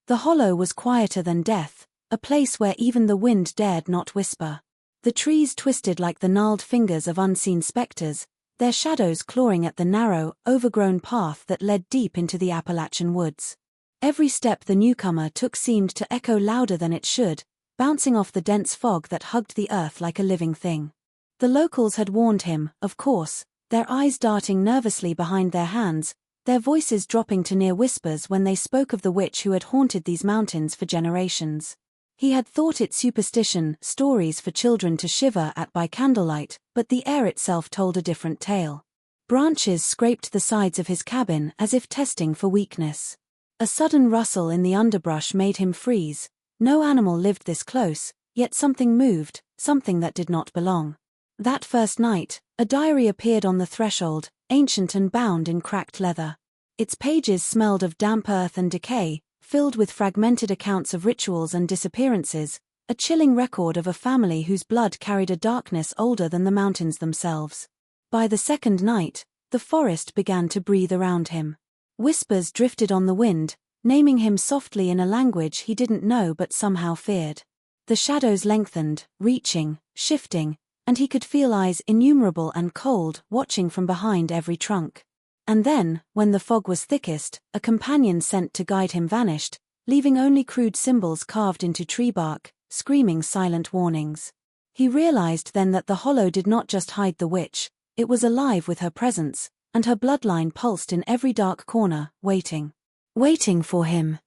The hollow was quieter than death, a place where even the wind dared not whisper. The trees twisted like the gnarled fingers of unseen specters, their shadows clawing at the narrow, overgrown path that led deep into the Appalachian woods. Every step the newcomer took seemed to echo louder than it should, bouncing off the dense fog that hugged the earth like a living thing. The locals had warned him, of course, their eyes darting nervously behind their hands, their voices dropping to near whispers when they spoke of the witch who had haunted these mountains for generations. He had thought it superstition, stories for children to shiver at by candlelight, but the air itself told a different tale. Branches scraped the sides of his cabin as if testing for weakness. A sudden rustle in the underbrush made him freeze. No animal lived this close, yet something moved, something that did not belong. That first night, a diary appeared on the threshold, ancient and bound in cracked leather. Its pages smelled of damp earth and decay, filled with fragmented accounts of rituals and disappearances, a chilling record of a family whose blood carried a darkness older than the mountains themselves. By the second night, the forest began to breathe around him. Whispers drifted on the wind, naming him softly in a language he didn't know but somehow feared. The shadows lengthened, reaching, shifting, and he could feel eyes innumerable and cold watching from behind every trunk. And then, when the fog was thickest, a companion sent to guide him vanished, leaving only crude symbols carved into tree bark, screaming silent warnings. He realized then that the hollow did not just hide the witch, it was alive with her presence, and her bloodline pulsed in every dark corner, waiting for him.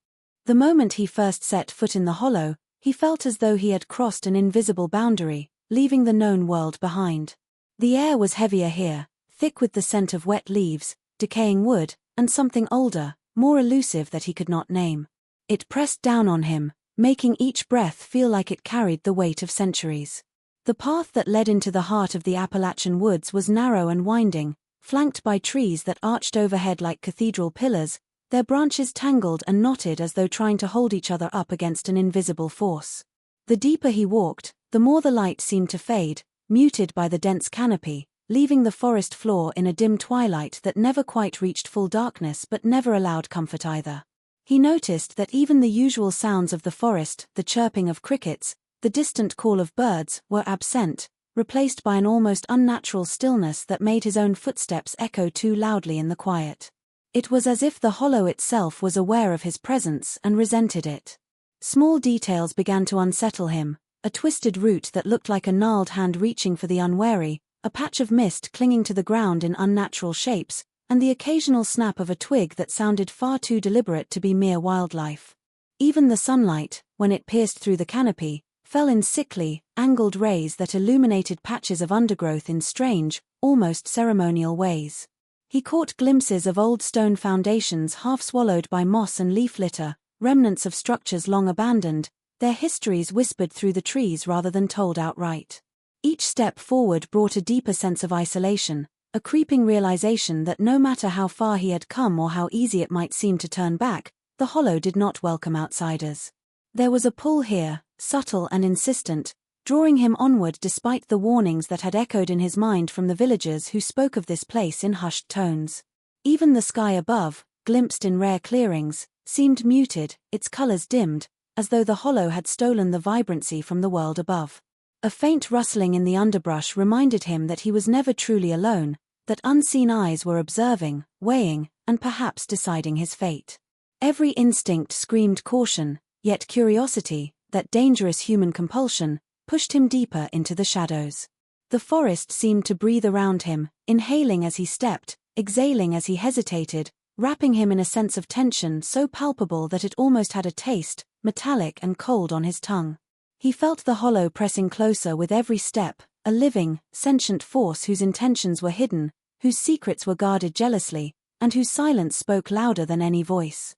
The moment he first set foot in the hollow, he felt as though he had crossed an invisible boundary, leaving the known world behind. The air was heavier here, thick with the scent of wet leaves, decaying wood, and something older, more elusive that he could not name. It pressed down on him, making each breath feel like it carried the weight of centuries. The path that led into the heart of the Appalachian woods was narrow and winding, flanked by trees that arched overhead like cathedral pillars, their branches tangled and knotted as though trying to hold each other up against an invisible force. The deeper he walked, the more the light seemed to fade, muted by the dense canopy, leaving the forest floor in a dim twilight that never quite reached full darkness but never allowed comfort either. He noticed that even the usual sounds of the forest, the chirping of crickets, the distant call of birds, were absent, replaced by an almost unnatural stillness that made his own footsteps echo too loudly in the quiet. It was as if the hollow itself was aware of his presence and resented it. Small details began to unsettle him, a twisted root that looked like a gnarled hand reaching for the unwary, a patch of mist clinging to the ground in unnatural shapes, and the occasional snap of a twig that sounded far too deliberate to be mere wildlife. Even the sunlight, when it pierced through the canopy, fell in sickly, angled rays that illuminated patches of undergrowth in strange, almost ceremonial ways. He caught glimpses of old stone foundations half swallowed by moss and leaf litter, remnants of structures long abandoned, their histories whispered through the trees rather than told outright. Each step forward brought a deeper sense of isolation, a creeping realization that no matter how far he had come or how easy it might seem to turn back, the hollow did not welcome outsiders. There was a pull here, subtle and insistent, drawing him onward despite the warnings that had echoed in his mind from the villagers who spoke of this place in hushed tones. Even the sky above, glimpsed in rare clearings, seemed muted, its colors dimmed, as though the hollow had stolen the vibrancy from the world above. A faint rustling in the underbrush reminded him that he was never truly alone, that unseen eyes were observing, weighing, and perhaps deciding his fate. Every instinct screamed caution, yet curiosity, that dangerous human compulsion, pushed him deeper into the shadows. The forest seemed to breathe around him, inhaling as he stepped, exhaling as he hesitated, wrapping him in a sense of tension so palpable that it almost had a taste, metallic and cold on his tongue. He felt the hollow pressing closer with every step, a living, sentient force whose intentions were hidden, whose secrets were guarded jealously, and whose silence spoke louder than any voice.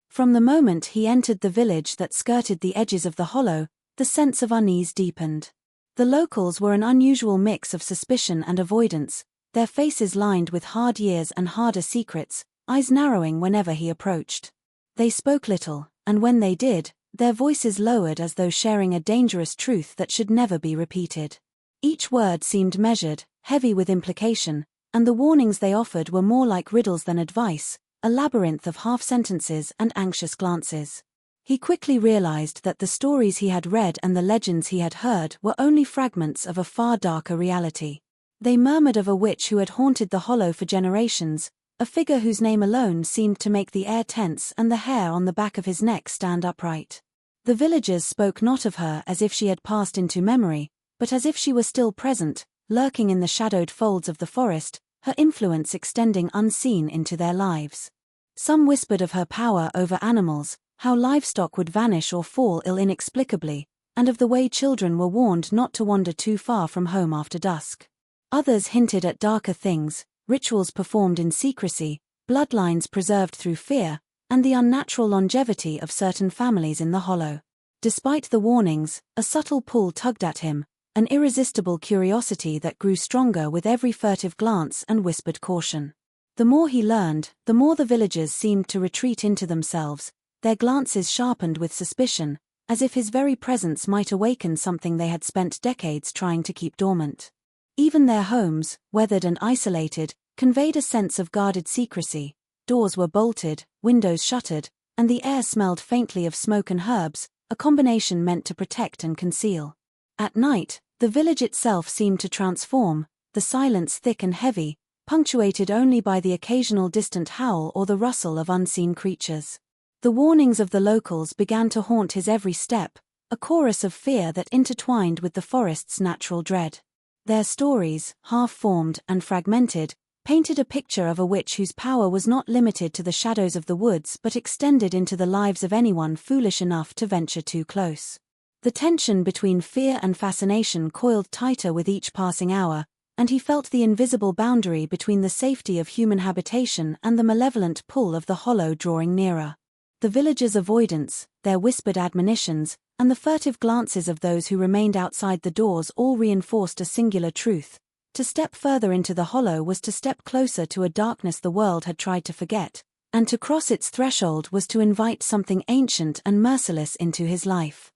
From the moment he entered the village that skirted the edges of the hollow, the sense of unease deepened. The locals were an unusual mix of suspicion and avoidance, their faces lined with hard years and harder secrets, eyes narrowing whenever he approached. They spoke little, and when they did, their voices lowered as though sharing a dangerous truth that should never be repeated. Each word seemed measured, heavy with implication, and the warnings they offered were more like riddles than advice, a labyrinth of half-sentences and anxious glances. He quickly realized that the stories he had read and the legends he had heard were only fragments of a far darker reality. They murmured of a witch who had haunted the hollow for generations, a figure whose name alone seemed to make the air tense and the hair on the back of his neck stand upright. The villagers spoke not of her as if she had passed into memory, but as if she were still present, lurking in the shadowed folds of the forest, her influence extending unseen into their lives. Some whispered of her power over animals, how livestock would vanish or fall ill inexplicably, and of the way children were warned not to wander too far from home after dusk. Others hinted at darker things, rituals performed in secrecy, bloodlines preserved through fear, and the unnatural longevity of certain families in the hollow. Despite the warnings, a subtle pull tugged at him, an irresistible curiosity that grew stronger with every furtive glance and whispered caution. The more he learned, the more the villagers seemed to retreat into themselves, their glances sharpened with suspicion, as if his very presence might awaken something they had spent decades trying to keep dormant. Even their homes, weathered and isolated, conveyed a sense of guarded secrecy. Doors were bolted, windows shuttered, and the air smelled faintly of smoke and herbs, a combination meant to protect and conceal. At night, the village itself seemed to transform, the silence thick and heavy, punctuated only by the occasional distant howl or the rustle of unseen creatures. The warnings of the locals began to haunt his every step, a chorus of fear that intertwined with the forest's natural dread. Their stories, half-formed and fragmented, painted a picture of a witch whose power was not limited to the shadows of the woods but extended into the lives of anyone foolish enough to venture too close. The tension between fear and fascination coiled tighter with each passing hour, and he felt the invisible boundary between the safety of human habitation and the malevolent pull of the hollow drawing nearer. The villagers' avoidance, their whispered admonitions, and the furtive glances of those who remained outside the doors all reinforced a singular truth. To step further into the hollow was to step closer to a darkness the world had tried to forget, and to cross its threshold was to invite something ancient and merciless into his life.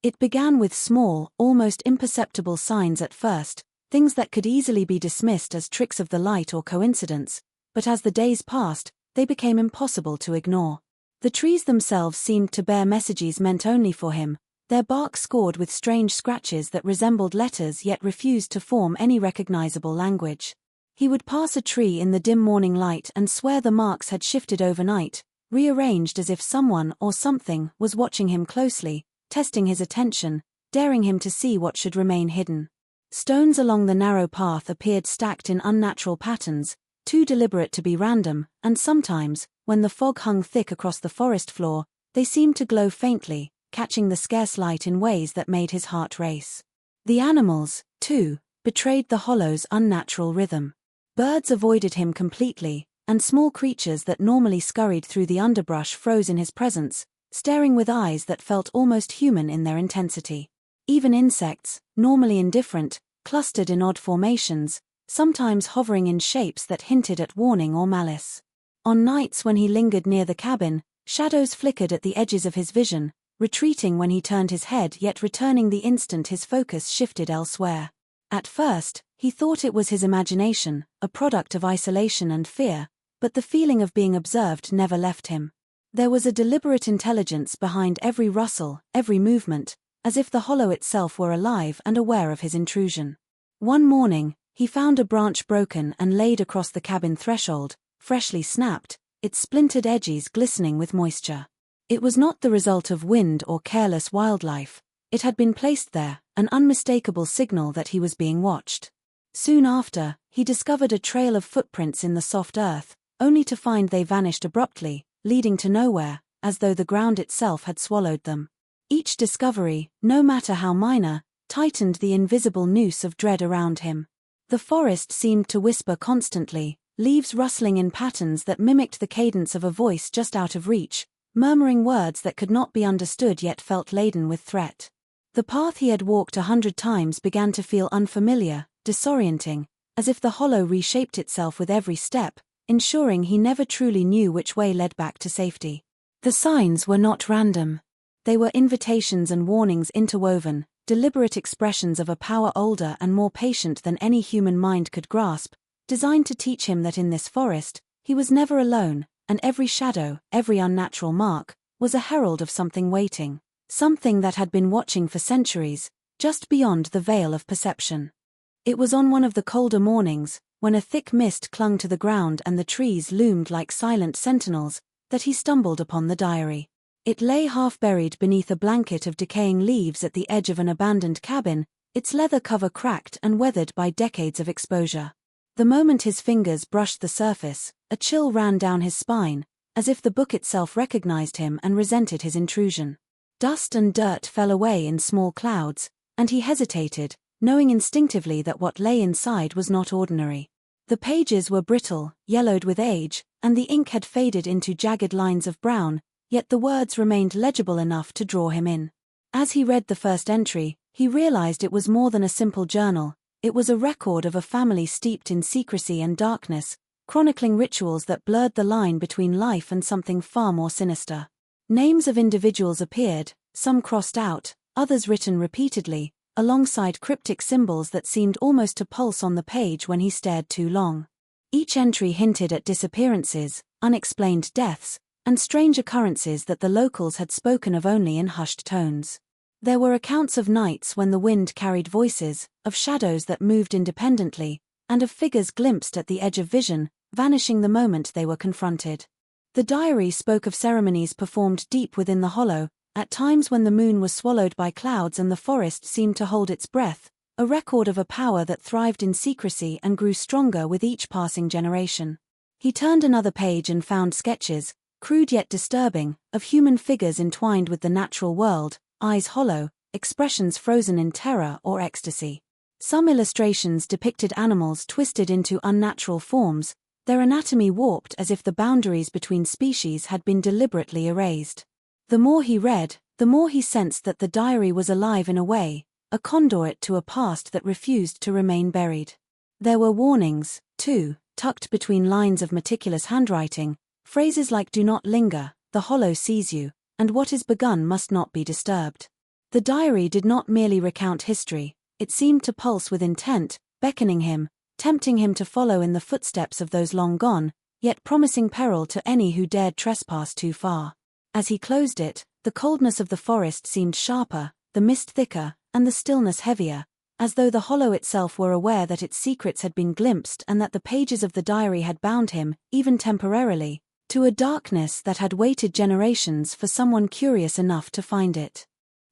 It began with small, almost imperceptible signs at first, things that could easily be dismissed as tricks of the light or coincidence, but as the days passed, they became impossible to ignore. The trees themselves seemed to bear messages meant only for him, their bark scored with strange scratches that resembled letters yet refused to form any recognizable language. He would pass a tree in the dim morning light and swear the marks had shifted overnight, rearranged as if someone or something was watching him closely, testing his attention, daring him to see what should remain hidden. Stones along the narrow path appeared stacked in unnatural patterns, too deliberate to be random, and sometimes, when the fog hung thick across the forest floor, they seemed to glow faintly, catching the scarce light in ways that made his heart race. The animals, too, betrayed the hollow's unnatural rhythm. Birds avoided him completely, and small creatures that normally scurried through the underbrush froze in his presence, staring with eyes that felt almost human in their intensity. Even insects, normally indifferent, clustered in odd formations, sometimes hovering in shapes that hinted at warning or malice. On nights when he lingered near the cabin, shadows flickered at the edges of his vision, retreating when he turned his head yet returning the instant his focus shifted elsewhere. At first, he thought it was his imagination, a product of isolation and fear, but the feeling of being observed never left him. There was a deliberate intelligence behind every rustle, every movement, as if the hollow itself were alive and aware of his intrusion. One morning, he found a branch broken and laid across the cabin threshold, freshly snapped, its splintered edges glistening with moisture. It was not the result of wind or careless wildlife. It had been placed there, an unmistakable signal that he was being watched. Soon after, he discovered a trail of footprints in the soft earth, only to find they vanished abruptly, leading to nowhere, as though the ground itself had swallowed them. Each discovery, no matter how minor, tightened the invisible noose of dread around him. The forest seemed to whisper constantly, leaves rustling in patterns that mimicked the cadence of a voice just out of reach, murmuring words that could not be understood yet felt laden with threat. The path he had walked 100 times began to feel unfamiliar, disorienting, as if the hollow reshaped itself with every step, ensuring he never truly knew which way led back to safety. The signs were not random. They were invitations and warnings interwoven, deliberate expressions of a power older and more patient than any human mind could grasp, designed to teach him that in this forest, he was never alone, and every shadow, every unnatural mark, was a herald of something waiting, something that had been watching for centuries, just beyond the veil of perception. It was on one of the colder mornings, when a thick mist clung to the ground and the trees loomed like silent sentinels, that he stumbled upon the diary. It lay half-buried beneath a blanket of decaying leaves at the edge of an abandoned cabin, its leather cover cracked and weathered by decades of exposure. The moment his fingers brushed the surface, a chill ran down his spine, as if the book itself recognized him and resented his intrusion. Dust and dirt fell away in small clouds, and he hesitated, knowing instinctively that what lay inside was not ordinary. The pages were brittle, yellowed with age, and the ink had faded into jagged lines of brown, yet the words remained legible enough to draw him in. As he read the first entry, he realized it was more than a simple journal. It was a record of a family steeped in secrecy and darkness, chronicling rituals that blurred the line between life and something far more sinister. Names of individuals appeared, some crossed out, others written repeatedly, alongside cryptic symbols that seemed almost to pulse on the page when he stared too long. Each entry hinted at disappearances, unexplained deaths, and strange occurrences that the locals had spoken of only in hushed tones. There were accounts of nights when the wind carried voices, of shadows that moved independently, and of figures glimpsed at the edge of vision, vanishing the moment they were confronted. The diary spoke of ceremonies performed deep within the hollow, at times when the moon was swallowed by clouds and the forest seemed to hold its breath, a record of a power that thrived in secrecy and grew stronger with each passing generation. He turned another page and found sketches, crude yet disturbing, of human figures entwined with the natural world, eyes hollow, expressions frozen in terror or ecstasy. Some illustrations depicted animals twisted into unnatural forms, their anatomy warped as if the boundaries between species had been deliberately erased. The more he read, the more he sensed that the diary was alive in a way, a conduit to a past that refused to remain buried. There were warnings, too, tucked between lines of meticulous handwriting, phrases like "do not linger, the hollow sees you," and "what is begun must not be disturbed." The diary did not merely recount history, it seemed to pulse with intent, beckoning him, tempting him to follow in the footsteps of those long gone, yet promising peril to any who dared trespass too far. As he closed it, the coldness of the forest seemed sharper, the mist thicker, and the stillness heavier, as though the hollow itself were aware that its secrets had been glimpsed and that the pages of the diary had bound him, even temporarily, to a darkness that had waited generations for someone curious enough to find it.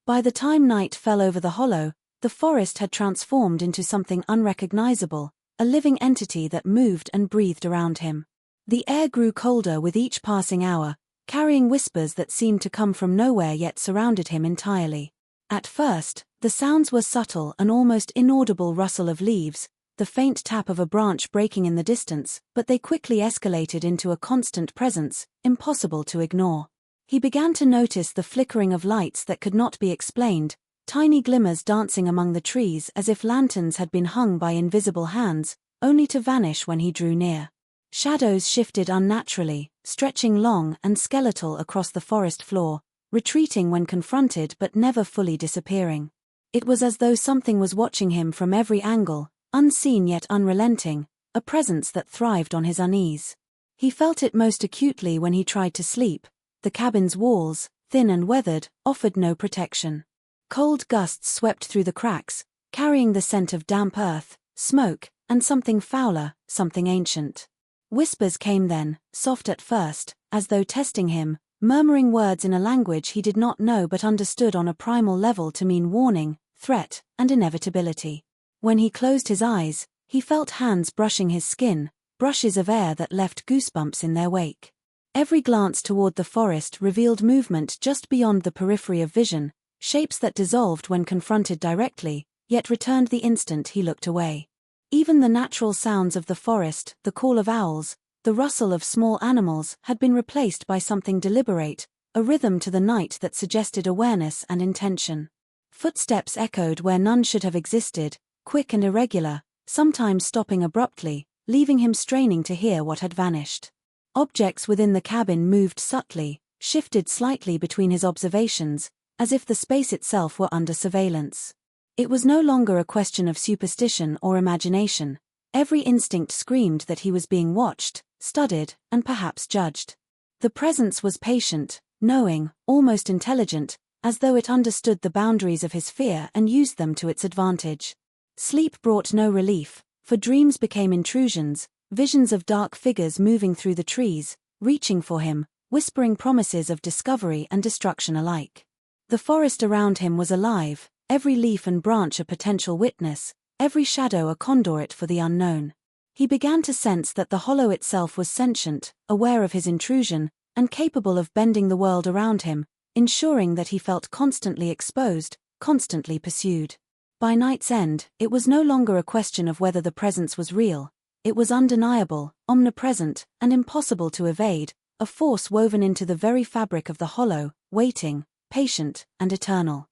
By the time night fell over the hollow, the forest had transformed into something unrecognizable, a living entity that moved and breathed around him. The air grew colder with each passing hour, carrying whispers that seemed to come from nowhere yet surrounded him entirely. At first, the sounds were subtle, an almost inaudible rustle of leaves, the faint tap of a branch breaking in the distance, but they quickly escalated into a constant presence, impossible to ignore. He began to notice the flickering of lights that could not be explained, tiny glimmers dancing among the trees as if lanterns had been hung by invisible hands, only to vanish when he drew near. Shadows shifted unnaturally, stretching long and skeletal across the forest floor, retreating when confronted but never fully disappearing. It was as though something was watching him from every angle, unseen yet unrelenting, a presence that thrived on his unease. He felt it most acutely when he tried to sleep. The cabin's walls, thin and weathered, offered no protection. Cold gusts swept through the cracks, carrying the scent of damp earth, smoke, and something fouler, something ancient. Whispers came then, soft at first, as though testing him, murmuring words in a language he did not know but understood on a primal level to mean warning, threat, and inevitability. When he closed his eyes, he felt hands brushing his skin, brushes of air that left goosebumps in their wake. Every glance toward the forest revealed movement just beyond the periphery of vision, shapes that dissolved when confronted directly, yet returned the instant he looked away. Even the natural sounds of the forest, the call of owls, the rustle of small animals, had been replaced by something deliberate, a rhythm to the night that suggested awareness and intention. Footsteps echoed where none should have existed, quick and irregular, sometimes stopping abruptly, leaving him straining to hear what had vanished. Objects within the cabin moved subtly, shifted slightly between his observations, as if the space itself were under surveillance. It was no longer a question of superstition or imagination. Every instinct screamed that he was being watched, studied, and perhaps judged. The presence was patient, knowing, almost intelligent, as though it understood the boundaries of his fear and used them to its advantage. Sleep brought no relief, for dreams became intrusions, visions of dark figures moving through the trees, reaching for him, whispering promises of discovery and destruction alike. The forest around him was alive, every leaf and branch a potential witness, every shadow a conduit for the unknown. He began to sense that the hollow itself was sentient, aware of his intrusion, and capable of bending the world around him, ensuring that he felt constantly exposed, constantly pursued. By night's end, it was no longer a question of whether the presence was real. It was undeniable, omnipresent, and impossible to evade, a force woven into the very fabric of the hollow, waiting, patient, and eternal.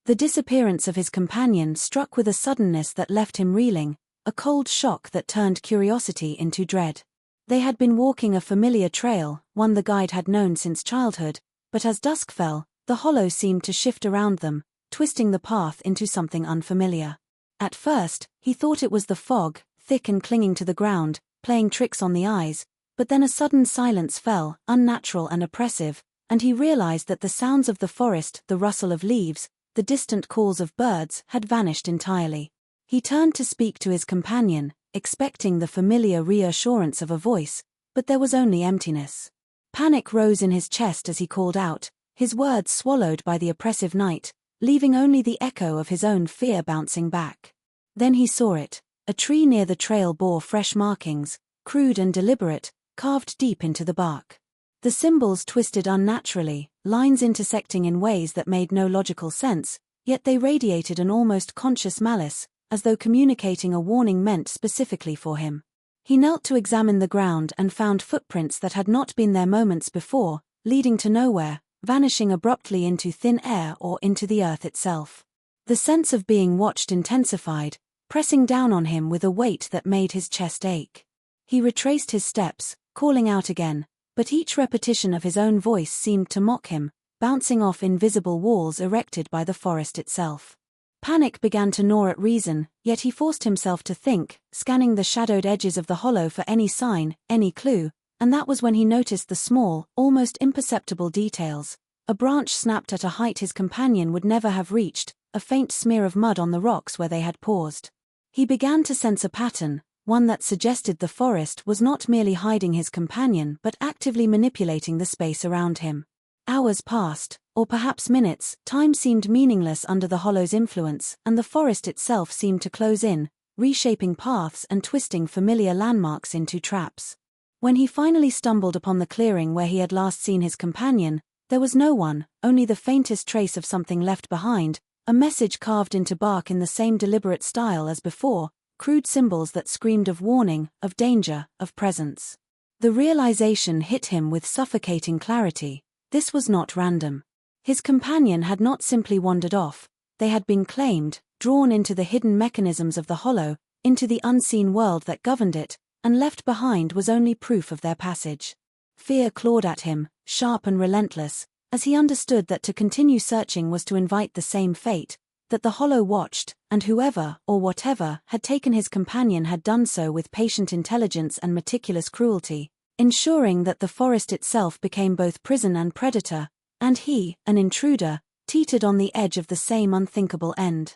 The disappearance of his companion struck with a suddenness that left him reeling, a cold shock that turned curiosity into dread. They had been walking a familiar trail, one the guide had known since childhood, but as dusk fell, the hollow seemed to shift around them, twisting the path into something unfamiliar. At first, he thought it was the fog, thick and clinging to the ground, playing tricks on the eyes, but then a sudden silence fell, unnatural and oppressive, and he realized that the sounds of the forest, the rustle of leaves, the distant calls of birds, had vanished entirely. He turned to speak to his companion, expecting the familiar reassurance of a voice, but there was only emptiness. Panic rose in his chest as he called out, his words swallowed by the oppressive night, leaving only the echo of his own fear bouncing back. Then he saw it. A tree near the trail bore fresh markings, crude and deliberate, carved deep into the bark. The symbols twisted unnaturally, lines intersecting in ways that made no logical sense, yet they radiated an almost conscious malice, as though communicating a warning meant specifically for him. He knelt to examine the ground and found footprints that had not been there moments before, leading to nowhere, vanishing abruptly into thin air or into the earth itself. The sense of being watched intensified, pressing down on him with a weight that made his chest ache. He retraced his steps, calling out again, but each repetition of his own voice seemed to mock him, bouncing off invisible walls erected by the forest itself. Panic began to gnaw at reason, yet he forced himself to think, scanning the shadowed edges of the hollow for any sign, any clue, and that was when he noticed the small, almost imperceptible details. A branch snapped at a height his companion would never have reached, a faint smear of mud on the rocks where they had paused. He began to sense a pattern, one that suggested the forest was not merely hiding his companion but actively manipulating the space around him. Hours passed, or perhaps minutes, time seemed meaningless under the hollow's influence, and the forest itself seemed to close in, reshaping paths and twisting familiar landmarks into traps. When he finally stumbled upon the clearing where he had last seen his companion, there was no one, only the faintest trace of something left behind, a message carved into bark in the same deliberate style as before, crude symbols that screamed of warning, of danger, of presence. The realization hit him with suffocating clarity. This was not random. His companion had not simply wandered off, they had been claimed, drawn into the hidden mechanisms of the hollow, into the unseen world that governed it, and left behind was only proof of their passage. Fear clawed at him, sharp and relentless, as he understood that to continue searching was to invite the same fate, that the hollow watched, and whoever, or whatever, had taken his companion had done so with patient intelligence and meticulous cruelty, ensuring that the forest itself became both prison and predator, and he, an intruder, teetered on the edge of the same unthinkable end.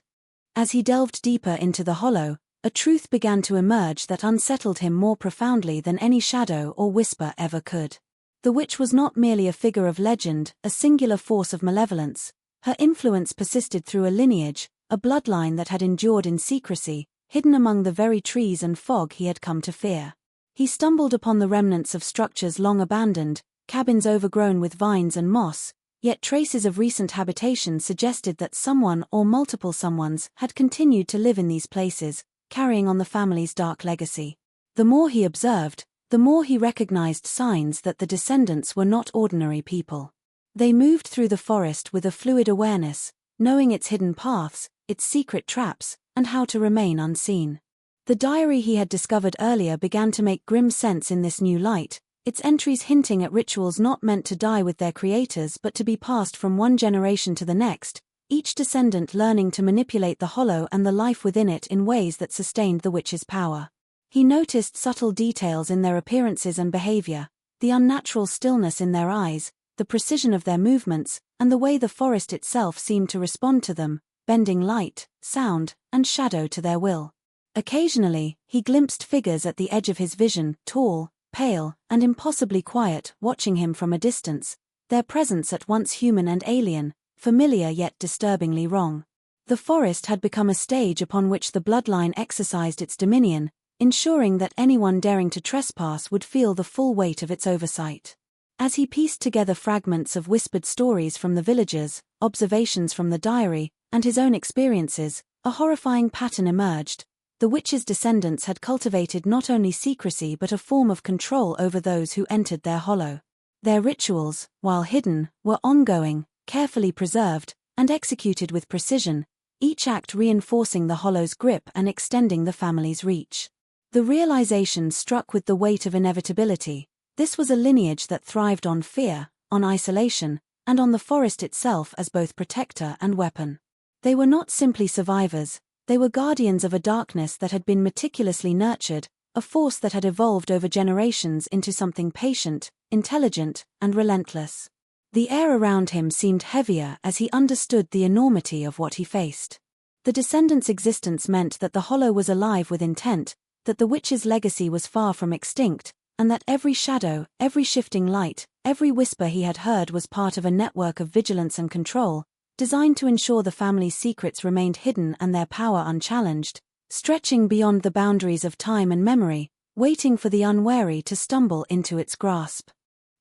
As he delved deeper into the hollow, a truth began to emerge that unsettled him more profoundly than any shadow or whisper ever could. The witch was not merely a figure of legend, a singular force of malevolence. Her influence persisted through a lineage, a bloodline that had endured in secrecy, hidden among the very trees and fog he had come to fear. He stumbled upon the remnants of structures long abandoned, cabins overgrown with vines and moss, yet traces of recent habitation suggested that someone or multiple someones had continued to live in these places, carrying on the family's dark legacy. The more he observed, the more he recognized signs that the descendants were not ordinary people. They moved through the forest with a fluid awareness, knowing its hidden paths, its secret traps, and how to remain unseen. The diary he had discovered earlier began to make grim sense in this new light, its entries hinting at rituals not meant to die with their creators but to be passed from one generation to the next, each descendant learning to manipulate the hollow and the life within it in ways that sustained the witch's power. He noticed subtle details in their appearances and behavior, the unnatural stillness in their eyes, the precision of their movements, and the way the forest itself seemed to respond to them, bending light, sound, and shadow to their will. Occasionally, he glimpsed figures at the edge of his vision, tall, pale, and impossibly quiet, watching him from a distance, their presence at once human and alien, familiar yet disturbingly wrong. The forest had become a stage upon which the bloodline exercised its dominion, ensuring that anyone daring to trespass would feel the full weight of its oversight. As he pieced together fragments of whispered stories from the villagers, observations from the diary, and his own experiences, a horrifying pattern emerged. The witch's descendants had cultivated not only secrecy but a form of control over those who entered their hollow. Their rituals, while hidden, were ongoing, carefully preserved, and executed with precision, each act reinforcing the hollow's grip and extending the family's reach. The realization struck with the weight of inevitability. This was a lineage that thrived on fear, on isolation, and on the forest itself as both protector and weapon. They were not simply survivors, they were guardians of a darkness that had been meticulously nurtured, a force that had evolved over generations into something patient, intelligent, and relentless. The air around him seemed heavier as he understood the enormity of what he faced. The descendants' existence meant that the hollow was alive with intent, that the witch's legacy was far from extinct, and that every shadow, every shifting light, every whisper he had heard was part of a network of vigilance and control, designed to ensure the family's secrets remained hidden and their power unchallenged, stretching beyond the boundaries of time and memory, waiting for the unwary to stumble into its grasp.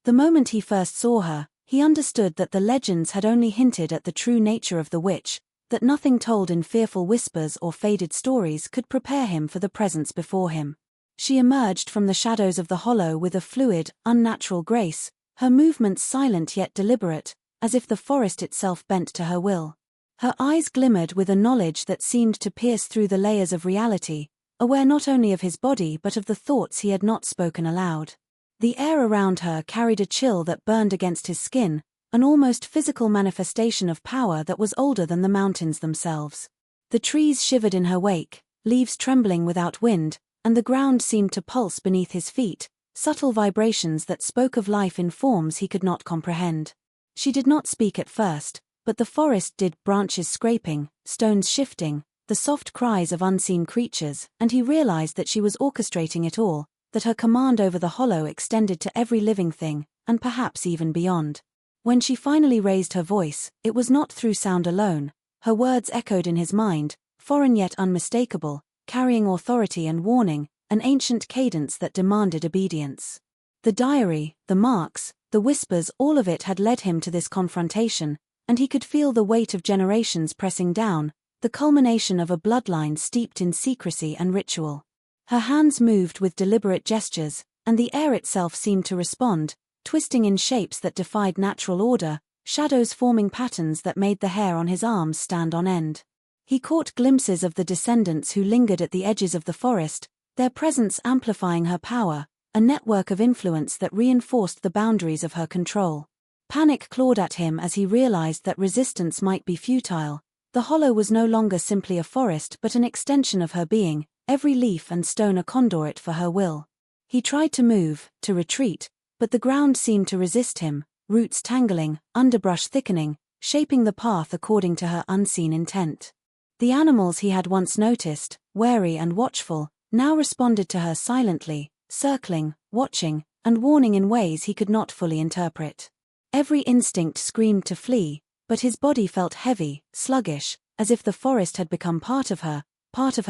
The moment he first saw her, he understood that the legends had only hinted at the true nature of the witch, that nothing told in fearful whispers or faded stories could prepare him for the presence before him. She emerged from the shadows of the hollow with a fluid, unnatural grace, her movements silent yet deliberate, as if the forest itself bent to her will. Her eyes glimmered with a knowledge that seemed to pierce through the layers of reality, aware not only of his body but of the thoughts he had not spoken aloud. The air around her carried a chill that burned against his skin, an almost physical manifestation of power that was older than the mountains themselves. The trees shivered in her wake, leaves trembling without wind, and the ground seemed to pulse beneath his feet, subtle vibrations that spoke of life in forms he could not comprehend. She did not speak at first, but the forest did, branches scraping, stones shifting, the soft cries of unseen creatures, and he realized that she was orchestrating it all, that her command over the hollow extended to every living thing, and perhaps even beyond. When she finally raised her voice, it was not through sound alone. Her words echoed in his mind, foreign yet unmistakable, carrying authority and warning, an ancient cadence that demanded obedience. The diary, the marks, the whispers, all of it had led him to this confrontation, and he could feel the weight of generations pressing down, the culmination of a bloodline steeped in secrecy and ritual. Her hands moved with deliberate gestures, and the air itself seemed to respond, twisting in shapes that defied natural order, shadows forming patterns that made the hair on his arms stand on end. He caught glimpses of the descendants who lingered at the edges of the forest, their presence amplifying her power, a network of influence that reinforced the boundaries of her control. Panic clawed at him as he realized that resistance might be futile. The hollow was no longer simply a forest but an extension of her being, every leaf and stone a conduit for her will. He tried to move, to retreat, but the ground seemed to resist him, roots tangling, underbrush thickening, shaping the path according to her unseen intent. The animals he had once noticed, wary and watchful, now responded to her silently, circling, watching, and warning in ways he could not fully interpret. Every instinct screamed to flee, but his body felt heavy, sluggish, as if the forest had become part of her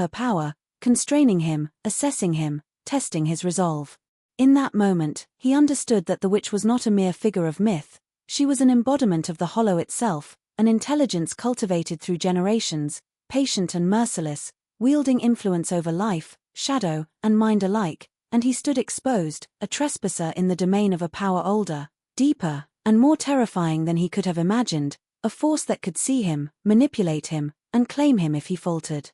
power, constraining him, assessing him, testing his resolve. In that moment, he understood that the witch was not a mere figure of myth. She was an embodiment of the hollow itself, an intelligence cultivated through generations, patient and merciless, wielding influence over life, shadow, and mind alike, and he stood exposed, a trespasser in the domain of a power older, deeper, and more terrifying than he could have imagined, a force that could see him, manipulate him, and claim him if he faltered.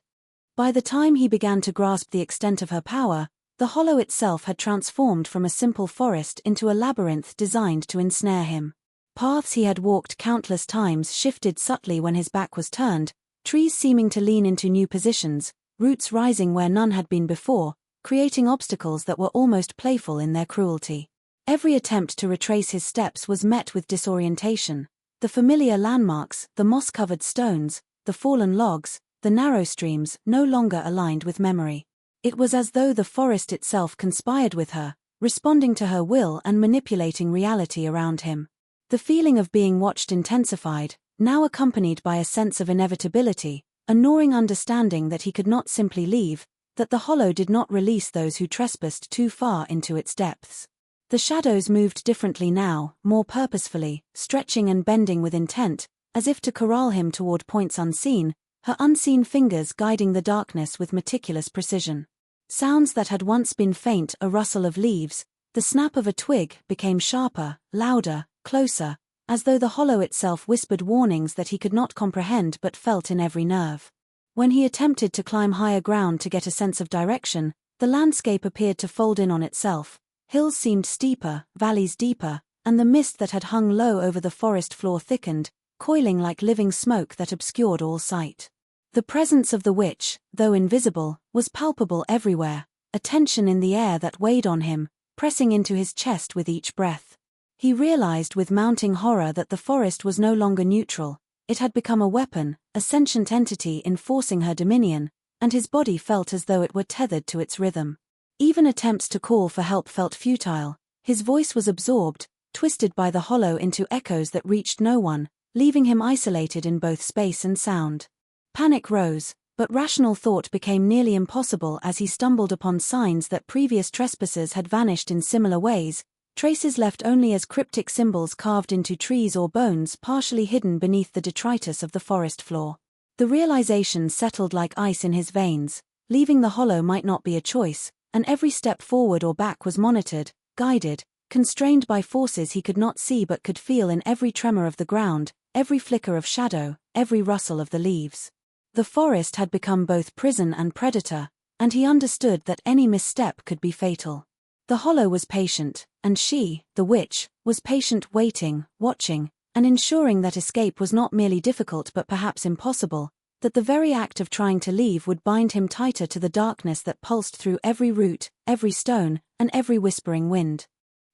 By the time he began to grasp the extent of her power, the hollow itself had transformed from a simple forest into a labyrinth designed to ensnare him. Paths he had walked countless times shifted subtly when his back was turned, trees seeming to lean into new positions, roots rising where none had been before, creating obstacles that were almost playful in their cruelty. Every attempt to retrace his steps was met with disorientation. The familiar landmarks, the moss-covered stones, the fallen logs, the narrow streams, no longer aligned with memory. It was as though the forest itself conspired with her, responding to her will and manipulating reality around him. The feeling of being watched intensified, now accompanied by a sense of inevitability, a gnawing understanding that he could not simply leave, that the hollow did not release those who trespassed too far into its depths. The shadows moved differently now, more purposefully, stretching and bending with intent, as if to corral him toward points unseen, her unseen fingers guiding the darkness with meticulous precision. Sounds that had once been faint, a rustle of leaves, the snap of a twig, became sharper, louder, closer, as though the hollow itself whispered warnings that he could not comprehend but felt in every nerve. When he attempted to climb higher ground to get a sense of direction, the landscape appeared to fold in on itself. Hills seemed steeper, valleys deeper, and the mist that had hung low over the forest floor thickened, coiling like living smoke that obscured all sight. The presence of the witch, though invisible, was palpable everywhere, a tension in the air that weighed on him, pressing into his chest with each breath. He realized with mounting horror that the forest was no longer neutral. It had become a weapon, a sentient entity enforcing her dominion, and his body felt as though it were tethered to its rhythm. Even attempts to call for help felt futile. His voice was absorbed, twisted by the hollow into echoes that reached no one, leaving him isolated in both space and sound. Panic rose, but rational thought became nearly impossible as he stumbled upon signs that previous trespassers had vanished in similar ways, traces left only as cryptic symbols carved into trees or bones partially hidden beneath the detritus of the forest floor. The realization settled like ice in his veins. Leaving the hollow might not be a choice, and every step forward or back was monitored, guided, constrained by forces he could not see but could feel in every tremor of the ground, every flicker of shadow, every rustle of the leaves. The forest had become both prison and predator, and he understood that any misstep could be fatal. The hollow was patient, and she, the witch, was patient, waiting, watching, and ensuring that escape was not merely difficult but perhaps impossible, that the very act of trying to leave would bind him tighter to the darkness that pulsed through every root, every stone, and every whispering wind.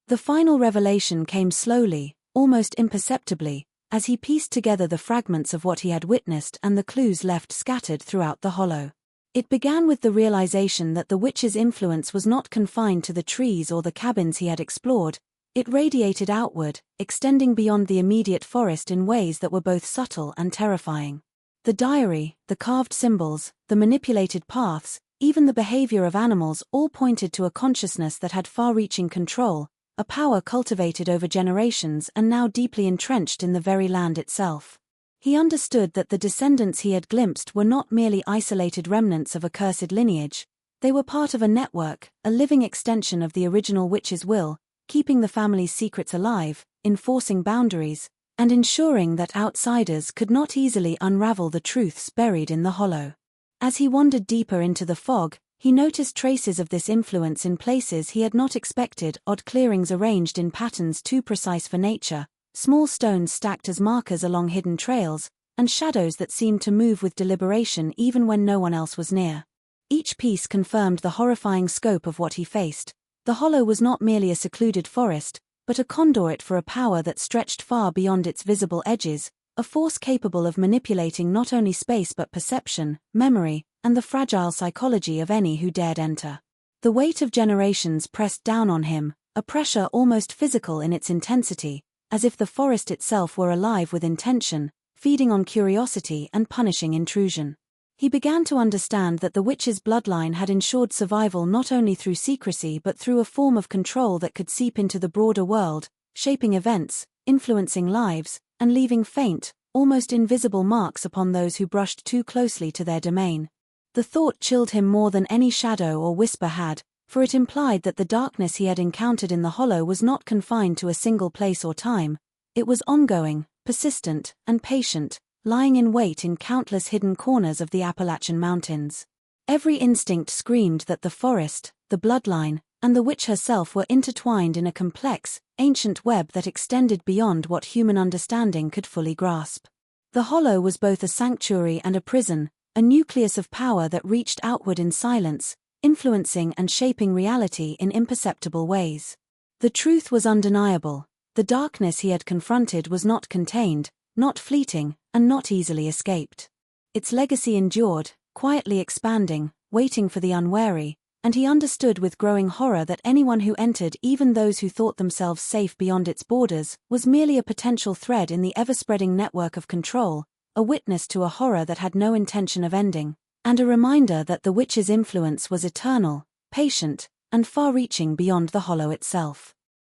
The final revelation came slowly, almost imperceptibly, as he pieced together the fragments of what he had witnessed and the clues left scattered throughout the hollow. It began with the realization that the witch's influence was not confined to the trees or the cabins he had explored. It radiated outward, extending beyond the immediate forest in ways that were both subtle and terrifying. The diary, the carved symbols, the manipulated paths, even the behavior of animals all pointed to a consciousness that had far-reaching control, a power cultivated over generations and now deeply entrenched in the very land itself. He understood that the descendants he had glimpsed were not merely isolated remnants of a cursed lineage. They were part of a network, a living extension of the original witch's will, keeping the family's secrets alive, enforcing boundaries, and ensuring that outsiders could not easily unravel the truths buried in the hollow. As he wandered deeper into the fog, he noticed traces of this influence in places he had not expected, odd clearings arranged in patterns too precise for nature, small stones stacked as markers along hidden trails, and shadows that seemed to move with deliberation even when no one else was near. Each piece confirmed the horrifying scope of what he faced. The hollow was not merely a secluded forest, but a conduit for a power that stretched far beyond its visible edges, a force capable of manipulating not only space but perception, memory, and the fragile psychology of any who dared enter. The weight of generations pressed down on him, a pressure almost physical in its intensity, as if the forest itself were alive with intention, feeding on curiosity and punishing intrusion. He began to understand that the witch's bloodline had ensured survival not only through secrecy but through a form of control that could seep into the broader world, shaping events, influencing lives, and leaving faint, almost invisible marks upon those who brushed too closely to their domain. The thought chilled him more than any shadow or whisper had, for it implied that the darkness he had encountered in the hollow was not confined to a single place or time. It was ongoing, persistent, and patient, lying in wait in countless hidden corners of the Appalachian Mountains. Every instinct screamed that the forest, the bloodline, and the witch herself were intertwined in a complex, ancient web that extended beyond what human understanding could fully grasp. The hollow was both a sanctuary and a prison, a nucleus of power that reached outward in silence, influencing and shaping reality in imperceptible ways. The truth was undeniable. The darkness he had confronted was not contained, not fleeting, and not easily escaped. Its legacy endured, quietly expanding, waiting for the unwary, and he understood with growing horror that anyone who entered, even those who thought themselves safe beyond its borders, was merely a potential thread in the ever-spreading network of control, a witness to a horror that had no intention of ending, and a reminder that the witch's influence was eternal, patient, and far-reaching beyond the hollow itself.